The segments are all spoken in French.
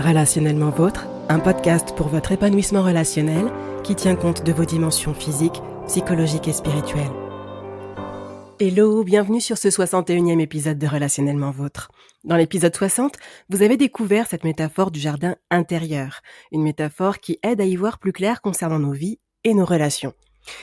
Relationnellement Vôtre, un podcast pour votre épanouissement relationnel qui tient compte de vos dimensions physiques, psychologiques et spirituelles. Hello, bienvenue sur ce 61e épisode de Relationnellement Vôtre. Dans l'épisode 60, vous avez découvert cette métaphore du jardin intérieur, une métaphore qui aide à y voir plus clair concernant nos vies et nos relations.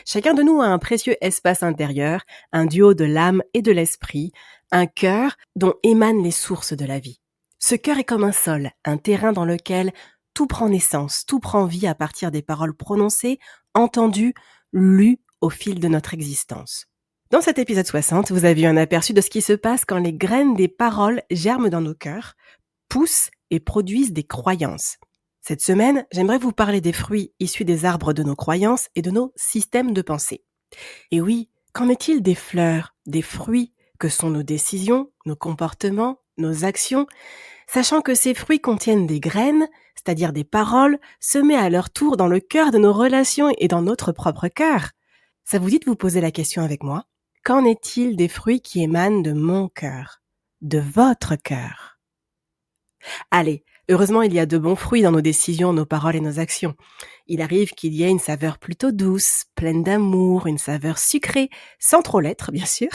Chacun de nous a un précieux espace intérieur, un duo de l'âme et de l'esprit, un cœur dont émanent les sources de la vie. Ce cœur est comme un sol, un terrain dans lequel tout prend naissance, tout prend vie à partir des paroles prononcées, entendues, lues au fil de notre existence. Dans cet épisode 60, vous avez eu un aperçu de ce qui se passe quand les graines des paroles germent dans nos cœurs, poussent et produisent des croyances. Cette semaine, j'aimerais vous parler des fruits issus des arbres de nos croyances et de nos systèmes de pensée. Et oui, qu'en est-il des fleurs, des fruits que sont nos décisions, nos comportements, nos actions, sachant que ces fruits contiennent des graines, c'est-à-dire des paroles, semées à leur tour dans le cœur de nos relations et dans notre propre cœur. Ça vous dit de vous poser la question avec moi? Qu'en est-il des fruits qui émanent de mon cœur, de votre cœur? Allez, heureusement il y a de bons fruits dans nos décisions, nos paroles et nos actions. Il arrive qu'il y ait une saveur plutôt douce, pleine d'amour, une saveur sucrée, sans trop l'être bien sûr.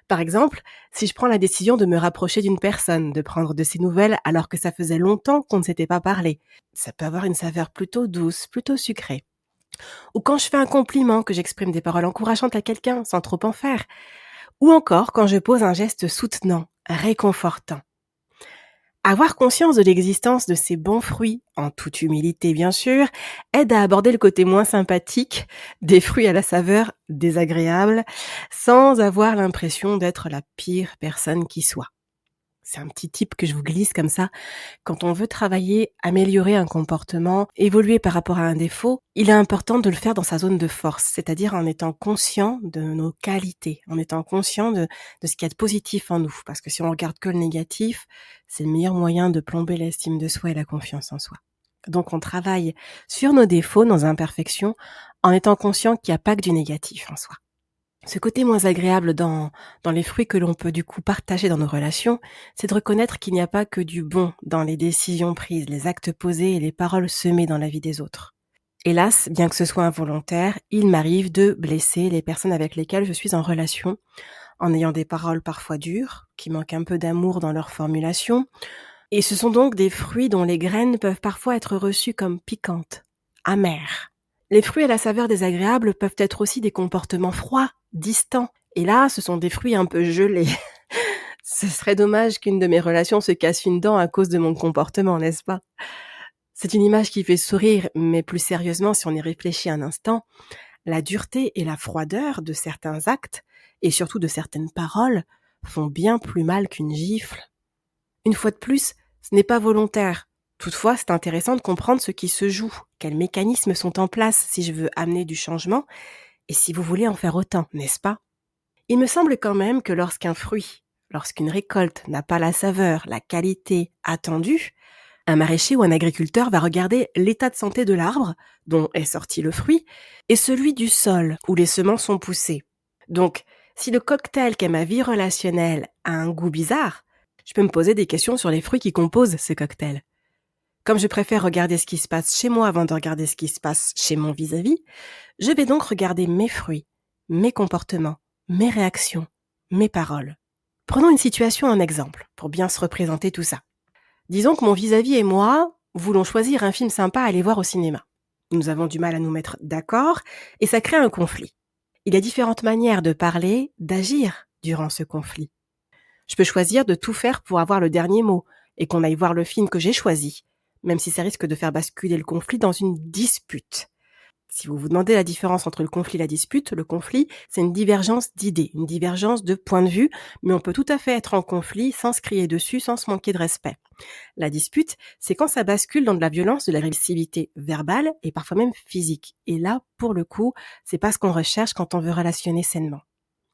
Par exemple, si je prends la décision de me rapprocher d'une personne, de prendre de ses nouvelles alors que ça faisait longtemps qu'on ne s'était pas parlé, ça peut avoir une saveur plutôt douce, plutôt sucrée. Ou quand je fais un compliment, que j'exprime des paroles encourageantes à quelqu'un sans trop en faire. Ou encore quand je pose un geste soutenant, réconfortant. Avoir conscience de l'existence de ces bons fruits, en toute humilité bien sûr, aide à aborder le côté moins sympathique des fruits à la saveur désagréable, sans avoir l'impression d'être la pire personne qui soit. C'est un petit tip que je vous glisse comme ça. Quand on veut travailler, améliorer un comportement, évoluer par rapport à un défaut, il est important de le faire dans sa zone de force, c'est-à-dire en étant conscient de nos qualités, en étant conscient de ce qu'il y a de positif en nous. Parce que si on regarde que le négatif, c'est le meilleur moyen de plomber l'estime de soi et la confiance en soi. Donc on travaille sur nos défauts, nos imperfections, en étant conscient qu'il n'y a pas que du négatif en soi. Ce côté moins agréable dans les fruits que l'on peut du coup partager dans nos relations, c'est de reconnaître qu'il n'y a pas que du bon dans les décisions prises, les actes posés et les paroles semées dans la vie des autres. Hélas, bien que ce soit involontaire, il m'arrive de blesser les personnes avec lesquelles je suis en relation, en ayant des paroles parfois dures, qui manquent un peu d'amour dans leur formulation. Et ce sont donc des fruits dont les graines peuvent parfois être reçues comme piquantes, amères. Les fruits à la saveur désagréable peuvent être aussi des comportements froids, distants. Et là, ce sont des fruits un peu gelés. Ce serait dommage qu'une de mes relations se casse une dent à cause de mon comportement, n'est-ce pas? C'est une image qui fait sourire, mais plus sérieusement, si on y réfléchit un instant, la dureté et la froideur de certains actes, et surtout de certaines paroles, font bien plus mal qu'une gifle. Une fois de plus, ce n'est pas volontaire. Toutefois, c'est intéressant de comprendre ce qui se joue, quels mécanismes sont en place si je veux amener du changement, et si vous voulez en faire autant, n'est-ce pas? Il me semble quand même que lorsqu'un fruit, lorsqu'une récolte n'a pas la saveur, la qualité attendue, un maraîcher ou un agriculteur va regarder l'état de santé de l'arbre, dont est sorti le fruit, et celui du sol, où les semences sont poussées. Donc, si le cocktail qu'est ma vie relationnelle a un goût bizarre, je peux me poser des questions sur les fruits qui composent ce cocktail. Comme je préfère regarder ce qui se passe chez moi avant de regarder ce qui se passe chez mon vis-à-vis, je vais donc regarder mes fruits, mes comportements, mes réactions, mes paroles. Prenons une situation en exemple, pour bien se représenter tout ça. Disons que mon vis-à-vis et moi voulons choisir un film sympa à aller voir au cinéma. Nous avons du mal à nous mettre d'accord et ça crée un conflit. Il y a différentes manières de parler, d'agir durant ce conflit. Je peux choisir de tout faire pour avoir le dernier mot et qu'on aille voir le film que j'ai choisi, même si ça risque de faire basculer le conflit dans une dispute. Si vous vous demandez la différence entre le conflit et la dispute, le conflit, c'est une divergence d'idées, une divergence de points de vue, mais on peut tout à fait être en conflit sans se crier dessus, sans se manquer de respect. La dispute, c'est quand ça bascule dans de la violence, de l'agressivité verbale et parfois même physique. Et là, pour le coup, c'est pas ce qu'on recherche quand on veut relationner sainement.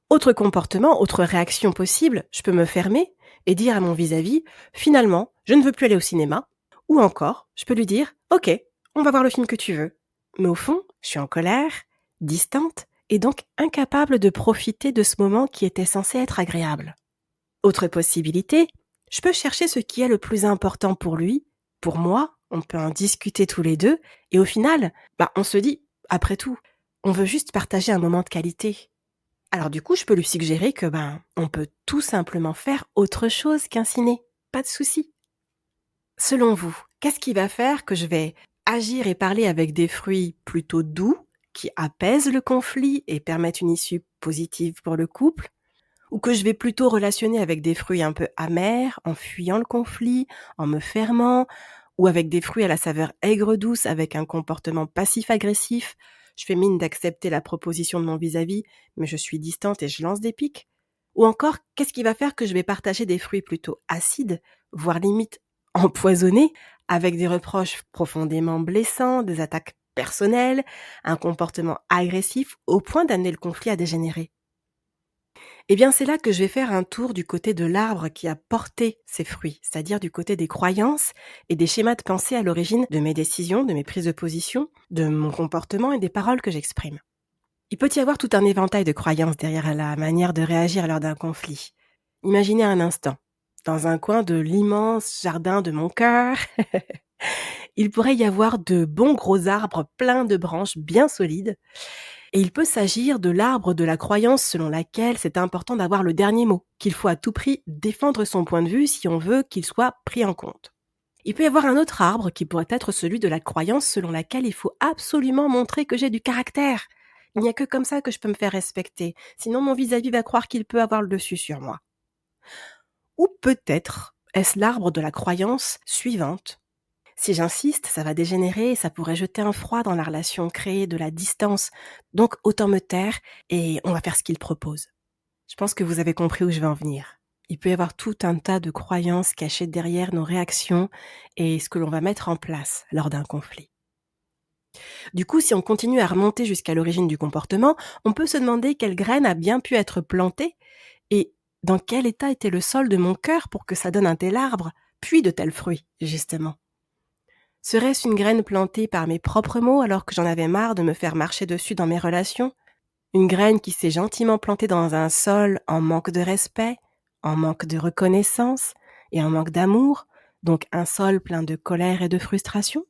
Autre comportement, autre réaction possible, je peux me fermer et dire à mon vis-à-vis, finalement, je ne veux plus aller au cinéma. Ou encore, je peux lui dire, ok, on va voir le film que tu veux. Mais au fond, je suis en colère, distante et donc incapable de profiter de ce moment qui était censé être agréable. Autre possibilité, je peux chercher ce qui est le plus important pour lui pour moi, on peut en discuter tous les deux et au final, on se dit, après tout, on veut juste partager un moment de qualité. Alors du coup, je peux lui suggérer que on peut tout simplement faire autre chose qu'un ciné. Pas de souci. Selon vous, qu'est-ce qui va faire que je vais agir et parler avec des fruits plutôt doux, qui apaisent le conflit et permettent une issue positive pour le couple, ou que je vais plutôt relationner avec des fruits un peu amers, en fuyant le conflit, en me fermant, ou avec des fruits à la saveur aigre-douce, avec un comportement passif-agressif. Je fais mine d'accepter la proposition de mon vis-à-vis, mais je suis distante et je lance des piques. Ou encore, qu'est-ce qui va faire que je vais partager des fruits plutôt acides, voire limite empoisonnés, avec des reproches profondément blessants, des attaques personnelles, un comportement agressif au point d'amener le conflit à dégénérer. Eh bien, c'est là que je vais faire un tour du côté de l'arbre qui a porté ces fruits, c'est-à-dire du côté des croyances et des schémas de pensée à l'origine de mes décisions, de mes prises de position, de mon comportement et des paroles que j'exprime. Il peut y avoir tout un éventail de croyances derrière la manière de réagir lors d'un conflit. Imaginez un instant, dans un coin de l'immense jardin de mon cœur, il pourrait y avoir de bons gros arbres pleins de branches bien solides. Et il peut s'agir de l'arbre de la croyance selon laquelle c'est important d'avoir le dernier mot, qu'il faut à tout prix défendre son point de vue si on veut qu'il soit pris en compte. Il peut y avoir un autre arbre qui pourrait être celui de la croyance selon laquelle il faut absolument montrer que j'ai du caractère. Il n'y a que comme ça que je peux me faire respecter, sinon mon vis-à-vis va croire qu'il peut avoir le dessus sur moi. Ou peut-être est-ce l'arbre de la croyance suivante. Si j'insiste, ça va dégénérer et ça pourrait jeter un froid dans la relation, créer de la distance. Donc autant me taire et on va faire ce qu'il propose. Je pense que vous avez compris où je vais en venir. Il peut y avoir tout un tas de croyances cachées derrière nos réactions et ce que l'on va mettre en place lors d'un conflit. Du coup, si on continue à remonter jusqu'à l'origine du comportement, on peut se demander quelle graine a bien pu être plantée et dans quel état était le sol de mon cœur pour que ça donne un tel arbre, puis de tels fruits, justement. Serait-ce une graine plantée par mes propres mots alors que j'en avais marre de me faire marcher dessus dans mes relations? Une graine qui s'est gentiment plantée dans un sol en manque de respect, en manque de reconnaissance et en manque d'amour, donc un sol plein de colère et de frustration?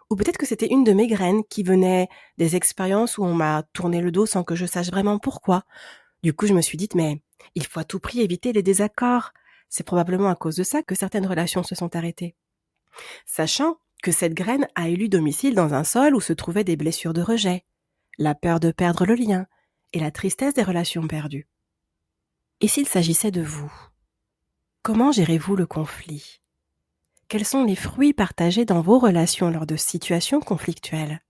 Ou peut-être que c'était une de mes graines qui venait des expériences où on m'a tourné le dos sans que je sache vraiment pourquoi. Du coup, je me suis dit, mais il faut à tout prix éviter les désaccords. C'est probablement à cause de ça que certaines relations se sont arrêtées. Sachant que cette graine a élu domicile dans un sol où se trouvaient des blessures de rejet, la peur de perdre le lien et la tristesse des relations perdues. Et s'il s'agissait de vous? Comment gérez-vous le conflit? Quels sont les fruits partagés dans vos relations lors de situations conflictuelles?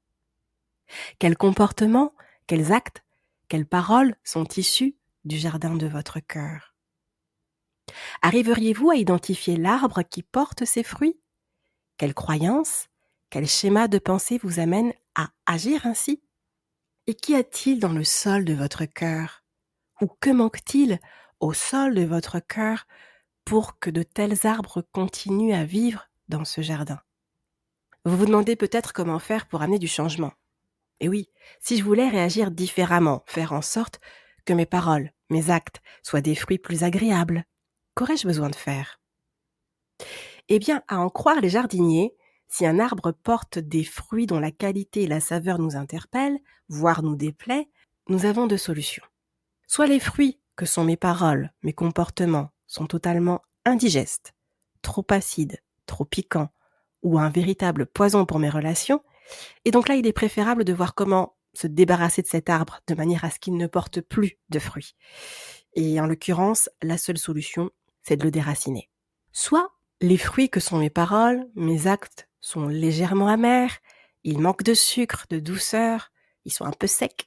Quels comportements, quels actes, quelles paroles sont issus du jardin de votre cœur? Arriveriez-vous à identifier l'arbre qui porte ces fruits? Quelles croyances, quel schéma de pensée vous amène à agir ainsi? Et qu'y a-t-il dans le sol de votre cœur? Ou que manque-t-il au sol de votre cœur pour que de tels arbres continuent à vivre dans ce jardin? Vous vous demandez peut-être comment faire pour amener du changement. Et oui, si je voulais réagir différemment, faire en sorte que mes paroles, mes actes soient des fruits plus agréables, qu'aurais-je besoin de faire? Eh bien, à en croire les jardiniers, si un arbre porte des fruits dont la qualité et la saveur nous interpellent, voire nous déplaît, nous avons deux solutions. Soit les fruits, que sont mes paroles, mes comportements, sont totalement indigestes, trop acides, trop piquants, ou un véritable poison pour mes relations, et donc là, il est préférable de voir comment se débarrasser de cet arbre de manière à ce qu'il ne porte plus de fruits. Et en l'occurrence, la seule solution, c'est de le déraciner. Soit les fruits que sont mes paroles, mes actes sont légèrement amers, ils manquent de sucre, de douceur, ils sont un peu secs.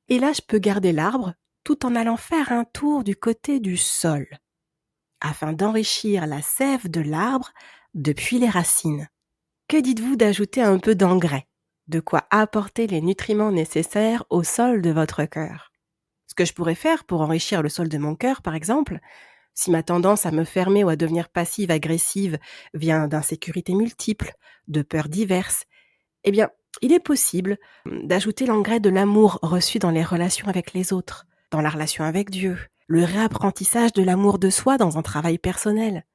Et là, je peux garder l'arbre tout en allant faire un tour du côté du sol, afin d'enrichir la sève de l'arbre depuis les racines. Que dites-vous d'ajouter un peu d'engrais? De quoi apporter les nutriments nécessaires au sol de votre cœur. Ce que je pourrais faire pour enrichir le sol de mon cœur, par exemple, si ma tendance à me fermer ou à devenir passive-agressive vient d'insécurités multiples, de peurs diverses, eh bien, il est possible d'ajouter l'engrais de l'amour reçu dans les relations avec les autres, dans la relation avec Dieu, le réapprentissage de l'amour de soi dans un travail personnel.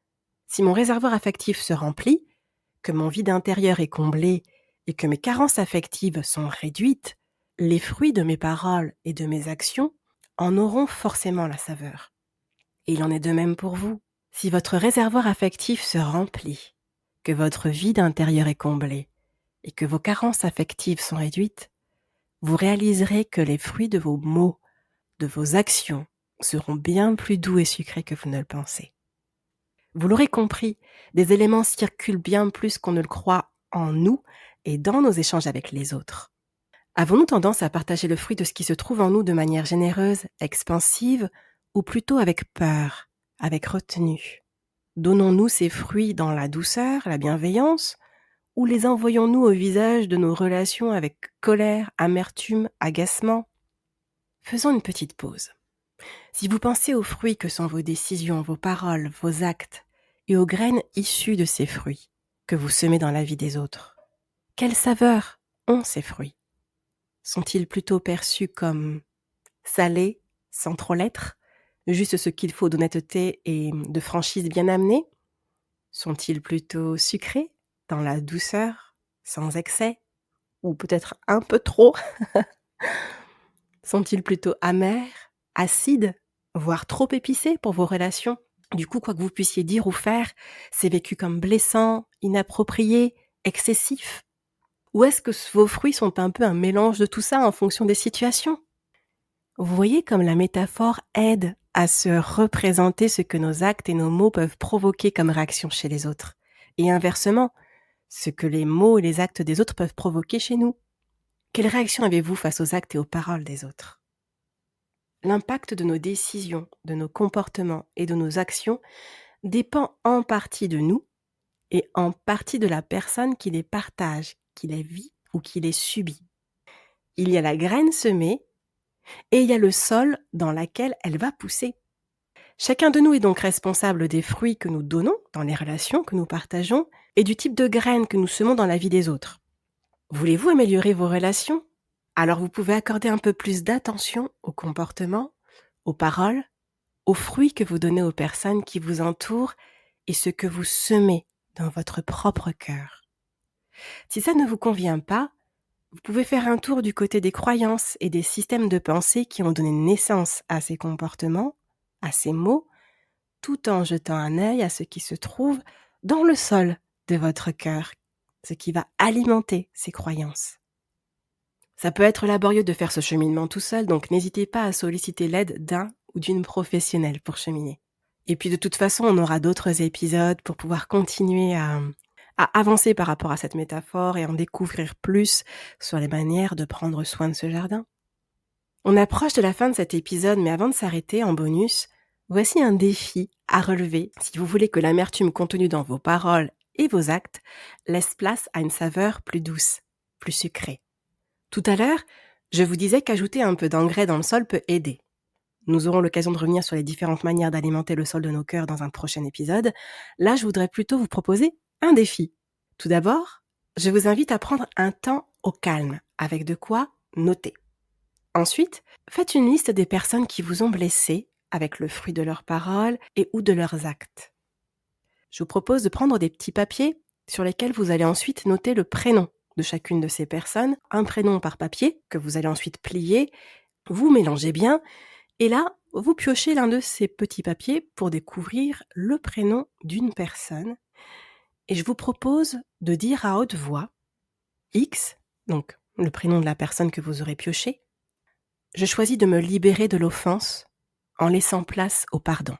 Si mon réservoir affectif se remplit, que mon vide intérieur est comblé et que mes carences affectives sont réduites, les fruits de mes paroles et de mes actions en auront forcément la saveur. Et il en est de même pour vous. Si votre réservoir affectif se remplit, que votre vide intérieur est comblé et que vos carences affectives sont réduites, vous réaliserez que les fruits de vos mots, de vos actions, seront bien plus doux et sucrés que vous ne le pensez. Vous l'aurez compris, des éléments circulent bien plus qu'on ne le croit en nous et dans nos échanges avec les autres. Avons-nous tendance à partager le fruit de ce qui se trouve en nous de manière généreuse, expansive, ou plutôt avec peur, avec retenue? Donnons-nous ces fruits dans la douceur, la bienveillance, ou les envoyons-nous au visage de nos relations avec colère, amertume, agacement? Faisons une petite pause. Si vous pensez aux fruits que sont vos décisions, vos paroles, vos actes, et aux graines issues de ces fruits que vous semez dans la vie des autres, quelle saveur ont ces fruits? Sont-ils plutôt perçus comme salés, sans trop l'être, juste ce qu'il faut d'honnêteté et de franchise bien amenée? Sont-ils plutôt sucrés, dans la douceur, sans excès, ou peut-être un peu trop? Sont-ils plutôt amers, acides, voire trop épicés pour vos relations? Du coup, quoi que vous puissiez dire ou faire, c'est vécu comme blessant, inapproprié, excessif? Ou est-ce que vos fruits sont un peu un mélange de tout ça en fonction des situations? Vous voyez comme la métaphore aide à se représenter ce que nos actes et nos mots peuvent provoquer comme réaction chez les autres. Et inversement, ce que les mots et les actes des autres peuvent provoquer chez nous. Quelle réaction avez-vous face aux actes et aux paroles des autres? L'impact de nos décisions, de nos comportements et de nos actions dépend en partie de nous et en partie de la personne qui les partage, qui les vit ou qui les subit. Il y a la graine semée et il y a le sol dans lequel elle va pousser. Chacun de nous est donc responsable des fruits que nous donnons dans les relations que nous partageons et du type de graines que nous semons dans la vie des autres. Voulez-vous améliorer vos relations? Alors vous pouvez accorder un peu plus d'attention aux comportements, aux paroles, aux fruits que vous donnez aux personnes qui vous entourent et ce que vous semez dans votre propre cœur. Si ça ne vous convient pas, vous pouvez faire un tour du côté des croyances et des systèmes de pensée qui ont donné naissance à ces comportements, à ces mots, tout en jetant un œil à ce qui se trouve dans le sol de votre cœur, ce qui va alimenter ces croyances. Ça peut être laborieux de faire ce cheminement tout seul, donc n'hésitez pas à solliciter l'aide d'un ou d'une professionnelle pour cheminer. Et puis de toute façon, on aura d'autres épisodes pour pouvoir continuer à avancer par rapport à cette métaphore et en découvrir plus sur les manières de prendre soin de ce jardin. On approche de la fin de cet épisode, mais avant de s'arrêter, en bonus, voici un défi à relever si vous voulez que l'amertume contenue dans vos paroles et vos actes laisse place à une saveur plus douce, plus sucrée. Tout à l'heure, je vous disais qu'ajouter un peu d'engrais dans le sol peut aider. Nous aurons l'occasion de revenir sur les différentes manières d'alimenter le sol de nos cœurs dans un prochain épisode. Là, je voudrais plutôt vous proposer un défi. Tout d'abord, je vous invite à prendre un temps au calme, avec de quoi noter. Ensuite, faites une liste des personnes qui vous ont blessé avec le fruit de leurs paroles et ou de leurs actes. Je vous propose de prendre des petits papiers sur lesquels vous allez ensuite noter le prénom de chacune de ces personnes, un prénom par papier que vous allez ensuite plier, vous mélangez bien, et là, vous piochez l'un de ces petits papiers pour découvrir le prénom d'une personne. Et je vous propose de dire à haute voix X, donc le prénom de la personne que vous aurez pioché. Je choisis de me libérer de l'offense en laissant place au pardon.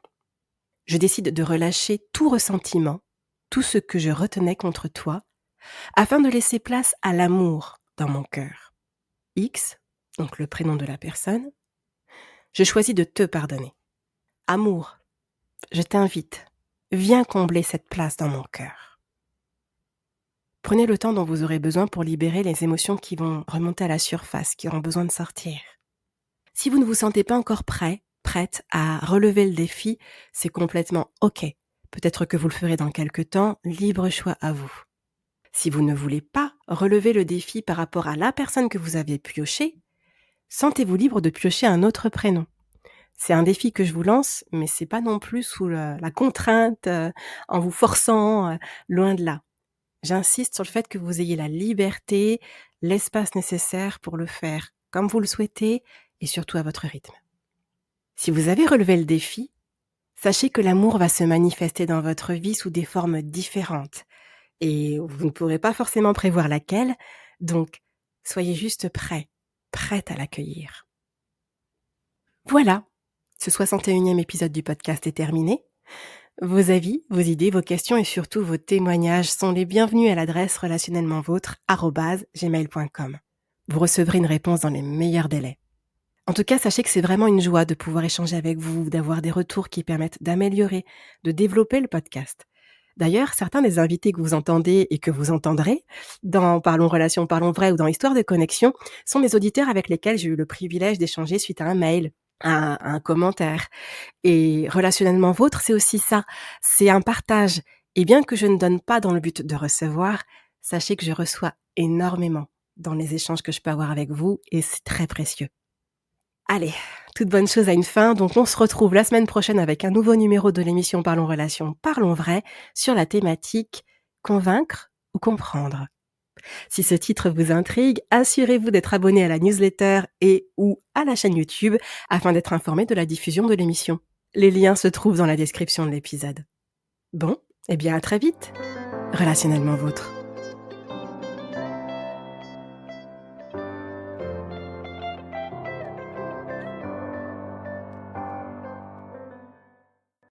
Je décide de relâcher tout ressentiment, tout ce que je retenais contre toi, afin de laisser place à l'amour dans mon cœur. X, donc le prénom de la personne. Je choisis de te pardonner. Amour, je t'invite, viens combler cette place dans mon cœur. Prenez le temps dont vous aurez besoin pour libérer les émotions qui vont remonter à la surface, qui auront besoin de sortir. Si vous ne vous sentez pas encore prête à relever le défi, c'est complètement OK. Peut-être que vous le ferez dans quelques temps, libre choix à vous. Si vous ne voulez pas relever le défi par rapport à la personne que vous avez piochée, sentez-vous libre de piocher un autre prénom. C'est un défi que je vous lance, mais c'est pas non plus sous la contrainte, en vous forçant, loin de là. J'insiste sur le fait que vous ayez la liberté, l'espace nécessaire pour le faire comme vous le souhaitez et surtout à votre rythme. Si vous avez relevé le défi, sachez que l'amour va se manifester dans votre vie sous des formes différentes et vous ne pourrez pas forcément prévoir laquelle, donc soyez juste prête à l'accueillir. Voilà, ce 61e épisode du podcast est terminé. Vos avis, vos idées, vos questions et surtout vos témoignages sont les bienvenus à l'adresse relationnellementvôtre@gmail.com. Vous recevrez une réponse dans les meilleurs délais. En tout cas, sachez que c'est vraiment une joie de pouvoir échanger avec vous, d'avoir des retours qui permettent d'améliorer, de développer le podcast. D'ailleurs, certains des invités que vous entendez et que vous entendrez dans Parlons Relations, Parlons Vrai ou dans Histoire de Connexion sont des auditeurs avec lesquels j'ai eu le privilège d'échanger suite à un mail, à un commentaire. Et relationnellement vôtre, c'est aussi ça, c'est un partage. Et bien que je ne donne pas dans le but de recevoir, sachez que je reçois énormément dans les échanges que je peux avoir avec vous et c'est très précieux. Allez, toute bonne chose a une fin, donc on se retrouve la semaine prochaine avec un nouveau numéro de l'émission Parlons Relations, Parlons Vrai sur la thématique Convaincre ou comprendre. Si ce titre vous intrigue, assurez-vous d'être abonné à la newsletter et ou à la chaîne YouTube afin d'être informé de la diffusion de l'émission. Les liens se trouvent dans la description de l'épisode. Bon, eh bien à très vite. Relationnellement vôtre.